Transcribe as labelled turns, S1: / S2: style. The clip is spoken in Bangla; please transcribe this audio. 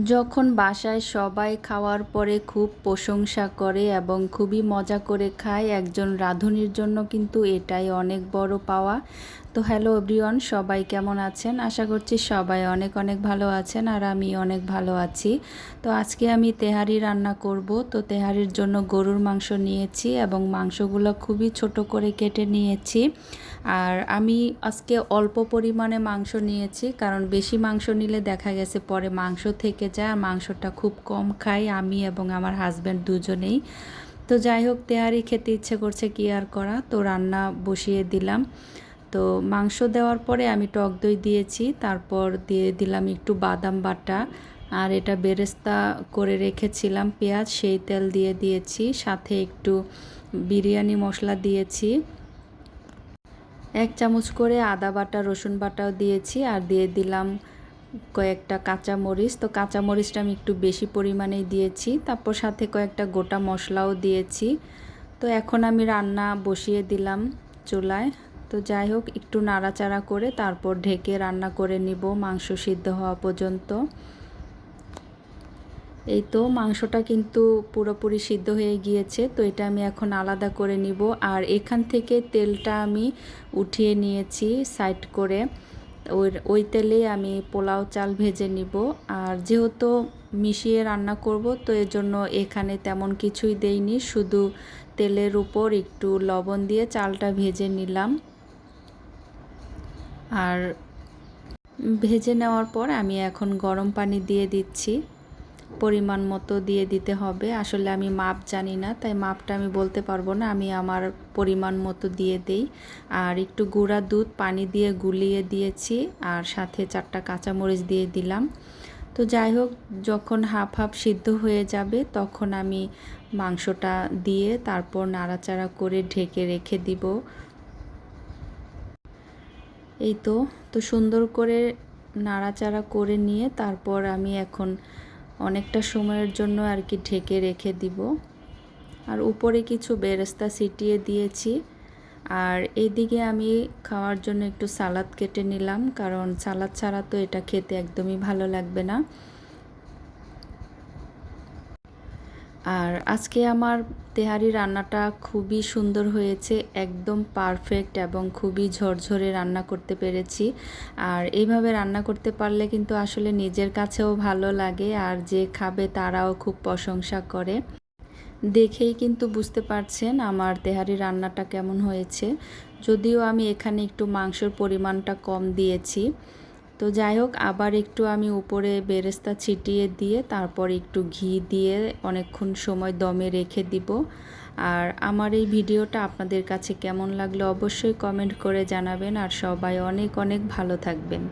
S1: যখন বাসায় সবাই খাওয়ার পরে খুব প্রশংসা করে এবং খুবই মজা করে খায়, একজন রাঁধুনির জন্য কিন্তু এটাই অনেক বড় পাওয়া। তো হ্যালো এভরিওয়ান, সবাই কেমন আছেন? আশা করছি সবাই অনেক অনেক ভালো আছেন আর আমি অনেক ভালো আছি। তো আজকে আমি তেহারি রান্না করব। তো তেহারির জন্য গরুর মাংস নিয়েছি এবং মাংসগুলো খুবই ছোট করে কেটে নিয়েছি। আর আমি আজকে অল্প পরিমাণে মাংস নিয়েছি, কারণ বেশি মাংস নিলে দেখা গেছে পরে মাংস থেকে যায় আর মাংসটা খুব কম খাই আমি এবং আমার হাজব্যান্ড দুজনেই। তো যাই হোক, তেহারি খেতে ইচ্ছে করছে, কি আর করা, তো রান্না বসিয়ে দিলাম। তো মাংস দেওয়ার পরে আমি টক দই দিয়েছি, তারপর দিয়ে দিলাম একটু বাদাম বাটা, আর এটা বেরেস্তা করে রেখেছিলাম পেঁয়াজ, সেই তেল দিয়ে দিয়েছি, সাথে একটু বিরিয়ানি মশলা দিয়েছি, 1 চামচ করে আদা বাটা রসুন বাটাও দিয়েছি, আর দিয়ে দিলাম কয়েকটা কাঁচামরিচ। তো কাঁচামরিচটা আমি একটু বেশি পরিমাণেই দিয়েছি, তারপর সাথে কয়েকটা গোটা মশলাও দিয়েছি। তো এখন আমি রান্না বসিয়ে দিলাম চুলায়। তো যাই হোক, একটু নাড়াচাড়া করে তারপর ঢেকে রান্না করে নিব মাংস সিদ্ধ হওয়া পর্যন্ত। এই তো মাংসটা কিন্তু পুরোপুরি সিদ্ধ হয়ে গিয়েছে। তো এটা আমি এখন আলাদা করে নিব, আর এখান থেকে তেলটা আমি উঠিয়ে নিয়েছি সাইড করে। ওই তেলেই আমি পোলাও চাল ভেজে নিব। আর যেহেতু মিশিয়ে রান্না করব, তো এর জন্য এখানে তেমন কিছুই দেইনি, শুধু তেলের উপর একটু লবণ দিয়ে চালটা ভেজে নিলাম। আর ভেজে নেওয়ার পর আমি এখন গরম পানি দিয়ে দিচ্ছি, পরিমাণ মতো দিয়ে দিতে হবে। আসলে আমি মাপ জানি না, তাই মাপটা আমি বলতে পারবো না, আমি আমার পরিমাণ মতো দিয়ে দেই। আর একটু গুঁড়া দুধ পানি দিয়ে গুলিয়ে দিয়েছি, আর সাথে 4টা কাঁচামরিচ দিয়ে দিলাম। তো যাই হোক, যখন হাফ হাফ সিদ্ধ হয়ে যাবে তখন আমি মাংসটা দিয়ে তারপর নাড়াচাড়া করে ঢেকে রেখে দিব। এই তো তো সুন্দর করে নাড়াচাড়া করে নিয়ে তারপর আমি এখন অনেকটা সময়ের জন্য আর কি ঢেকে রেখে দিব। আর উপরে কিছু বেরেস্তা ছিটিয়ে দিয়েছি। আর এইদিকে আমি খাওয়ার জন্য একটু সালাদ কেটে নিলাম, কারণ সালাদ ছাড়া তো এটা খেতে একদমই ভালো লাগবে না। আর আজকে আমার তেহারি রান্নাটা খুবই সুন্দর হয়েছে, একদম পারফেক্ট এবং খুবই ঝরঝরে রান্না করতে পেরেছি। আর এইভাবে রান্না করতে পারলে কিন্তু আসলে নিজের কাছেও ভালো লাগে, আর যে খাবে তারাও খুব প্রশংসা করে। দেখেই কিন্তু বুঝতে পারছেন আমার তেহারি রান্নাটা কেমন হয়েছে, যদিও আমি এখানে একটু মাংসের পরিমাণটা কম দিয়েছি। তো যাই হোক, আবার একটু আমি উপরে বেরেস্তা ছিটিয়ে দিয়ে তারপর একটু ঘি দিয়ে অনেকক্ষণ সময় দমে রেখে দিব। আর আমার এই ভিডিওটা আপনাদের কাছে কেমন লাগলো অবশ্যই কমেন্ট করে জানাবেন, আর সবাই অনেক অনেক ভালো থাকবেন।